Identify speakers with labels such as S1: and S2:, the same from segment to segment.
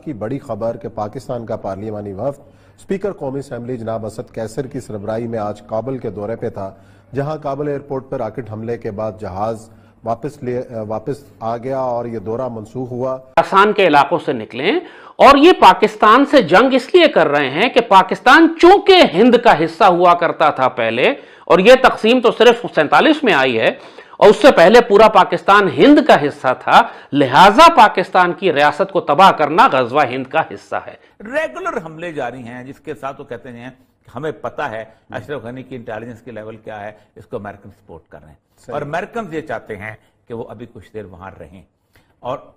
S1: की बड़ी खबर कि पाकिस्तान का पार्लिमानी वफ्द स्पीकर कौमी असम्बली जनाब असद कैसर की सरबराही में आज काबुल के दौरे पे था, जहां काबुल एयरपोर्ट पर रॉकेट हमले के बाद जहाज वापस आ गया और ये दौरा मनसूख हुआ।
S2: आसान के इलाकों से निकले और ये पाकिस्तान से जंग इसलिए कर रहे हैं कि पाकिस्तान चूंकि हिंद का हिस्सा हुआ करता था पहले, और ये तकसीम तो सिर्फ 47 में आई है और उससे पहले पूरा पाकिस्तान हिंद का हिस्सा था, लिहाजा पाकिस्तान की रियासत को तबाह करना गज़वा हिंद का हिस्सा है।
S3: रेगुलर हमले जारी हैं जिसके साथ वो कहते हैं हमें पता है अशरफ गनी की इंटेलिजेंस की लेवल क्या है, इसको अमेरिकन सपोर्ट कर रहे हैं और अमेरिकन ये चाहते हैं कि वो अभी कुछ देर वहां रहें। और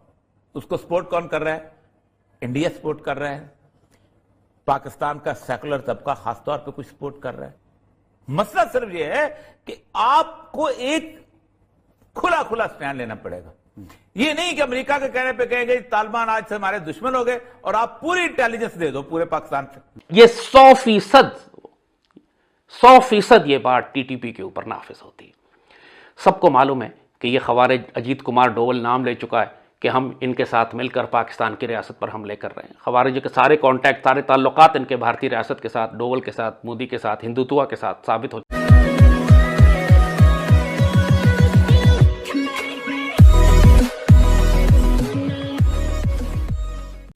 S3: उसको सपोर्ट कौन कर रहा है? इंडिया सपोर्ट कर रहा है, पाकिस्तान का सेकुलर तबका खासतौर पर कुछ सपोर्ट कर रहा है। मसला सिर्फ ये है कि आपको एक खुला खुला स्टैंड लेना पड़ेगा। ये नहीं कि अमेरिका के कहने पे कहेंगे तालिबान आज से हमारे दुश्मन हो गए और आप पूरी इंटेलिजेंस दे दो पूरे पाकिस्तान से।
S2: ये 100% ये बात टीटीपी के ऊपर नाफिज होती है। सबको मालूम है कि ये खवारिज अजीत कुमार डोवल नाम ले चुका है कि हम इनके साथ मिलकर पाकिस्तान की रियासत पर हमले कर रहे हैं। खवारिज के सारे कॉन्टैक्ट, सारे ताल्लुकात इनके भारतीय रियासत के साथ, डोवल के साथ, मोदी के साथ, हिंदुत्व के साथ साबित हो।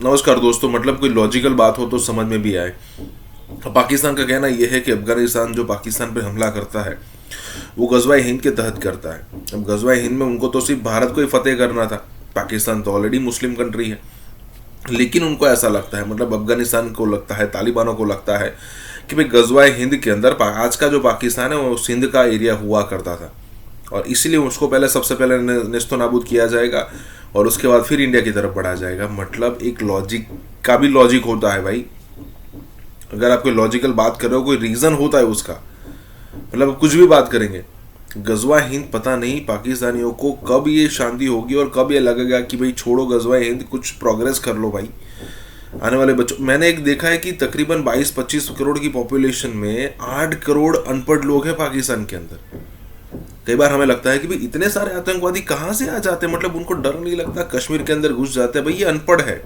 S4: नमस्कार दोस्तों, मतलब कोई लॉजिकल बात हो तो समझ में भी आए। पाकिस्तान का कहना यह है कि अफगानिस्तान जो पाकिस्तान पर हमला करता है वो गज़वा हिंद के तहत करता है। अब गज़वा हिंद में उनको तो सिर्फ भारत को ही फतेह करना था, पाकिस्तान तो ऑलरेडी मुस्लिम कंट्री है, लेकिन उनको ऐसा लगता है, मतलब अफगानिस्तान को लगता है, तालिबानों को लगता है कि भाई गज़वा हिंद के अंदर आज का जो पाकिस्तान है वो सिंध का एरिया हुआ करता था और इसीलिए उसको सबसे पहले नेस्तो नाबूद किया जाएगा और उसके बाद फिर इंडिया की तरफ बढ़ा जाएगा। मतलब एक लॉजिक का भी लॉजिक होता है भाई। अगर आप कोई लॉजिकल बात कर रहे हो, कोई रीज़न होता है उसका, मतलब कुछ भी बात करेंगे। गज़वा हिंद पता नहीं पाकिस्तानियों को कब ये शांति होगी और कब ये लगेगा कि भाई छोड़ो गज़वा हिंद, कुछ प्रोग्रेस कर लो भाई आने वाले बच्चों। मैंने एक देखा है कि तकरीबन 22-25 करोड़ की पॉपुलेशन में 8 करोड़ अनपढ़ लोग हैं पाकिस्तान के अंदर। कई बार हमें लगता है कि भाई इतने सारे आतंकवादी कहाँ से आ जाते हैं, मतलब उनको डर नहीं लगता, कश्मीर के अंदर घुस जाते हैं। भाई ये अनपढ़ है,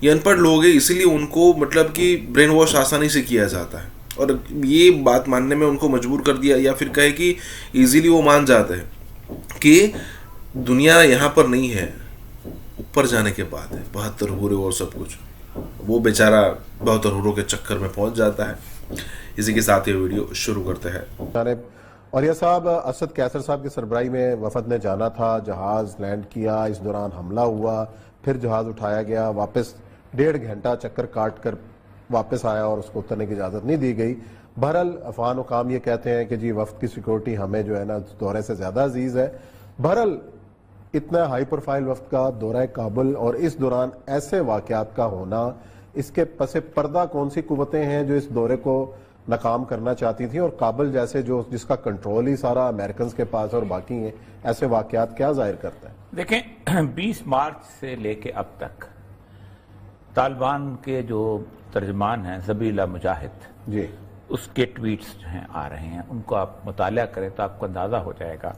S4: ये अनपढ़ लोग हैं, इसीलिए उनको मतलब कि ब्रेन वॉश आसानी से किया जाता है और ये बात मानने में उनको मजबूर कर दिया, या फिर कहे कि इजीली वो मान जाते हैं कि दुनिया यहाँ पर नहीं है, ऊपर जाने के बाद है 72 हूरे और सब कुछ। वो बेचारा 72 हूरों के चक्कर में पहुंच जाता है। इसी के साथ ये वीडियो शुरू करते हैं।
S1: और यह साहब असद कैसर साहब की सरबराही में वफद ने जाना था, जहाज लैंड किया, इस दौरान हमला हुआ, फिर जहाज उठाया गया, वापस 1.5 घंटा चक्कर काट कर वापस आया और उसको उतरने की इजाज़त नहीं दी गई। बहरहाल अफगान हुकाम ये कहते हैं कि जी वफ्द की सिक्योरिटी हमें जो है ना दौरे से ज़्यादा अजीज़ है। बहरहाल इतना हाई प्रोफाइल वफ्द का दौरा काबुल और इस दौरान ऐसे वाक़यात का होना, इसके पसे पर्दा कौन सी कुव्वतें हैं जो इस दौरे को नाकाम करना चाहती थी, और काबुल जैसे जो जिसका कंट्रोल ही सारा अमेरिकन के पास और बाकी हैं, ऐसे वाक़यात क्या जाहिर करता है?
S3: देखें, 20 मार्च से लेके अब तक तालिबान के जो तर्जमान हैं ज़बीहुल्लाह मुजाहिद जी, उसके ट्वीट्स जो हैं आ रहे हैं, उनको आप मुताला करें तो आपको अंदाज़ा हो जाएगा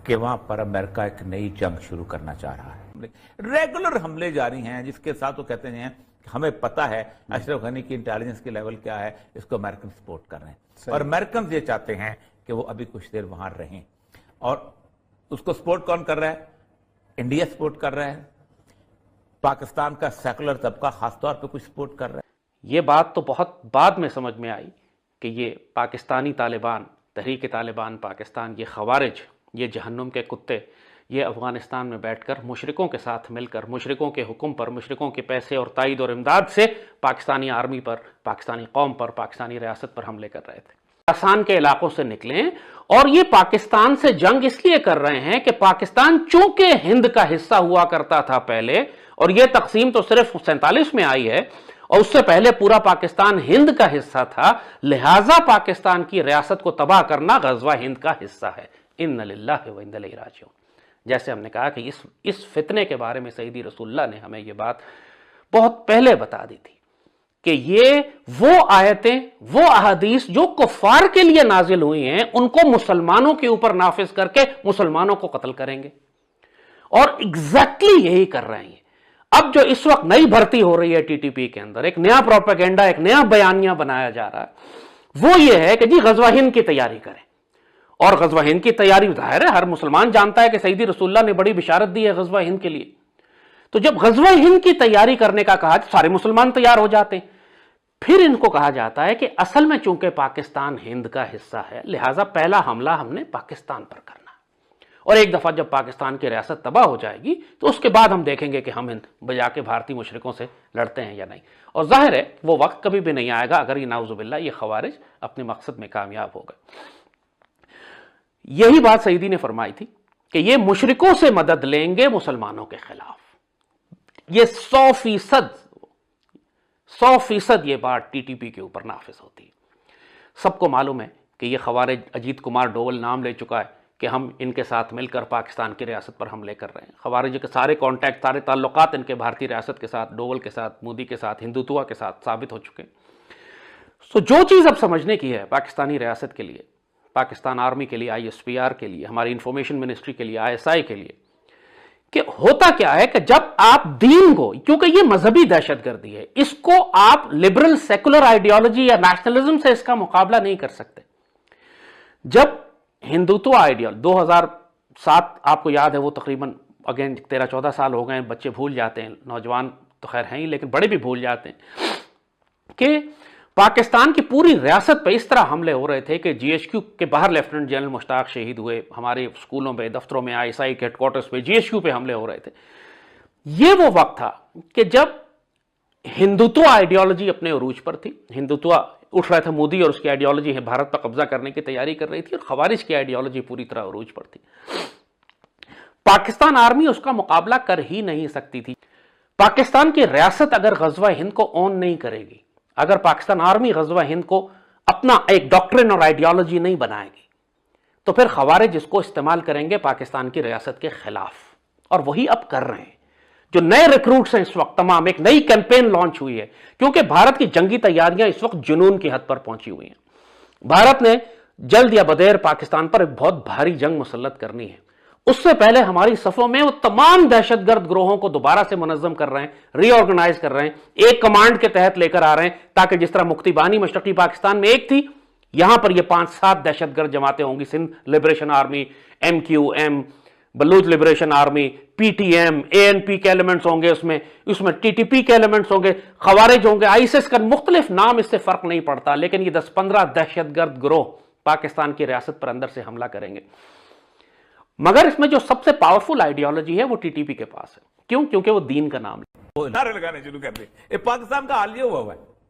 S3: कि वहाँ पर अमेरिका एक नई जंग शुरू करना चाह रहा है। रेगुलर हमले जारी हैं जिसके साथ वो कहते हैं हमें पता है अशरफ गनी की इंटेलिजेंस की लेवल क्या है, इसको अमेरिकन सपोर्ट कर रहे हैं और अमेरिकन ये चाहते हैं कि वो अभी कुछ देर वहां रहें। और उसको सपोर्ट कौन कर रहा है? इंडिया सपोर्ट कर रहा है, पाकिस्तान का सेकुलर तबका खासतौर पर कुछ सपोर्ट कर रहा है।
S2: ये बात तो बहुत बाद में समझ में आई कि ये पाकिस्तानी तालिबान, तहरीक तालिबान पाकिस्तान, ये खवारिज, ये जहन्नुम के कुत्ते, ये अफगानिस्तान में बैठकर मुशरिकों के साथ मिलकर, मुशरिकों के हुक्म पर, मुशरिकों के पैसे और ताईद और इमदाद से पाकिस्तानी आर्मी पर, पाकिस्तानी कौम पर, पाकिस्तानी रियासत पर हमले कर रहे थे। आसान के इलाकों से निकले और ये पाकिस्तान से जंग इसलिए कर रहे हैं कि पाकिस्तान चूंकि हिंद का हिस्सा हुआ करता था पहले, और ये तकसीम तो सिर्फ 47 में आई है और उससे पहले पूरा पाकिस्तान हिंद का हिस्सा था, लिहाजा पाकिस्तान की रियासत को तबाह करना गज़वा हिंद का हिस्सा है। इन्ना लिल्लाहि व इन्ना इलैहि राजिऊन। जैसे हमने कहा कि इस फितने के बारे में सईदी रसूलुल्लाह ने हमें ये बात बहुत पहले बता दी थी कि ये वो आयतें, वो अहादीस जो कुफार के लिए नाजिल हुई हैं, उनको मुसलमानों के ऊपर नाफिज करके मुसलमानों को कत्ल करेंगे। और एग्जैक्टली यही कर रहे हैं। اب جو اس وقت نئی بھرتی ہو رہی ہے ٹی ٹی پی کے اندر، ایک نیا پروپیگنڈا، ایک نیا بیانیہ بنایا جا رہا ہے، وہ یہ ہے کہ جی غزوہ ہند کی تیاری کریں. اور غزوہ ہند کی تیاری ظاہر ہے ہر مسلمان جانتا ہے کہ سیدی رسول اللہ نے بڑی بشارت دی ہے غزوہ ہند کے لیے. تو جب غزوہ ہند کی تیاری کرنے کا کہا تو سارے مسلمان تیار ہو جاتے ہیں. پھر ان کو کہا جاتا ہے کہ اصل میں چونکہ پاکستان ہند کا حصہ ہے، لہٰذا پہلا حملہ ہم نے پاکستان پر کرنا ہے، اور ایک دفعہ جب پاکستان کی ریاست تباہ ہو جائے گی تو اس کے بعد ہم دیکھیں گے کہ ہم ہند بجا کے بھارتی مشرکوں سے لڑتے ہیں یا نہیں. اور ظاہر ہے وہ وقت کبھی بھی نہیں آئے گا اگر یہ نعوذ باللہ یہ خوارج اپنے مقصد میں کامیاب ہو گئے. یہی بات سعیدی نے فرمائی تھی کہ یہ مشرکوں سے مدد لیں گے مسلمانوں کے خلاف. یہ 100% یہ بات ٹی ٹی پی کے اوپر نافذ ہوتی ہے. سب کو معلوم ہے کہ یہ خوارج، اجیت کمار ڈوول نام لے چکا ہے کہ ہم ان کے ساتھ مل کر پاکستان کی ریاست پر حملے کر رہے ہیں. خوارج کے سارے کانٹیکٹ، سارے تعلقات ان کے بھارتی ریاست کے ساتھ، ڈوول کے ساتھ، مودی کے ساتھ، ہندوتوا کے ساتھ ثابت ہو چکے ہیں. سو جو چیز اب سمجھنے کی ہے پاکستانی ریاست کے لیے، پاکستان آرمی کے لیے، آئی ایس پی آر کے لیے، ہماری انفارمیشن منسٹری کے لیے، آئی ایس آئی کے لیے، کہ ہوتا کیا ہے کہ جب آپ دین کو، کیونکہ یہ مذہبی دہشت گردی ہے، اس کو آپ لبرل سیکولر آئیڈیالوجی یا نیشنلزم سے اس کا مقابلہ نہیں کر سکتے. جب ہندوتوا آئیڈیال 2007 آپ کو یاد ہے، وہ تقریباً اگین 13-14 سال ہو گئے، بچے بھول جاتے ہیں، نوجوان تو خیر ہیں ہی لیکن بڑے بھی بھول جاتے ہیں، کہ پاکستان کی پوری ریاست پہ اس طرح حملے ہو رہے تھے کہ جی ایچ کیو کے باہر لیفٹیننٹ جنرل مشتاق شہید ہوئے، ہمارے اسکولوں میں، دفتروں میں، آئی ایس آئی کے ہیڈ کوارٹرز پہ، جی ایچ کیو پہ حملے ہو رہے تھے. یہ وہ وقت تھا کہ جب ہندوتوا آئیڈیالوجی اپنے عروج پر تھی، ہندوتوا اٹھ رہا تھا، مودی اور اس کی آئیڈیالوجی ہے بھارت پر قبضہ کرنے کی تیاری کر رہی تھی، اور خوارج کی آئیڈیالوجی پوری طرح عروج پر تھی. پاکستان آرمی اس کا مقابلہ کر ہی نہیں سکتی تھی. پاکستان کی ریاست اگر غزوہ ہند کو اون نہیں کرے گی، اگر پاکستان آرمی غزوہ ہند کو اپنا ایک ڈاکٹرن اور آئیڈیالوجی نہیں بنائے گی، تو پھر خوارج اس کو استعمال کریں گے پاکستان کی ریاست کے خلاف. اور وہی اب کر رہے ہیں. جو نئے ریکروٹس ہیں اس وقت تمام، ایک نئی کیمپین لانچ ہوئی ہے، کیونکہ بھارت کی جنگی تیاریاں اس وقت جنون کی حد پر پہنچی ہوئی ہیں. بھارت نے جلد یا بدیر پاکستان پر ایک بہت بھاری جنگ مسلط کرنی ہے. اس سے پہلے ہماری صفوں میں وہ تمام دہشت گرد گروہوں کو دوبارہ سے منظم کر رہے ہیں، ری آرگنائز کر رہے ہیں، ایک کمانڈ کے تحت لے کر آ رہے ہیں، تاکہ جس طرح مکتی بانی مشرقی پاکستان میں ایک تھی، یہاں پر یہ 5-7 دہشت گرد جماعتیں ہوں گی. Sindh liberation army, M Q M, Baloch liberation army, P T M, A N P کے ایلیمنٹس ہوں گے، اس میں ٹی ٹی پی کے ایلیمنٹس ہوں گے، خوارج ہوں گے، آئیسس کا مختلف نام، اس سے فرق نہیں پڑتا، لیکن یہ 10-15 دہشت گرد گروہ پاکستان کی ریاست پر اندر سے حملہ کریں گے. مگر اس میں جو سب سے پاورفل آئیڈیالوجی ہے وہ ٹی ٹی پی کے پاس ہے. کیوں؟ کیونکہ وہ دین کا نام ہے.
S3: نعرے لگانے شروع کر دے. پاکستان کا حال یہ ہوا ہے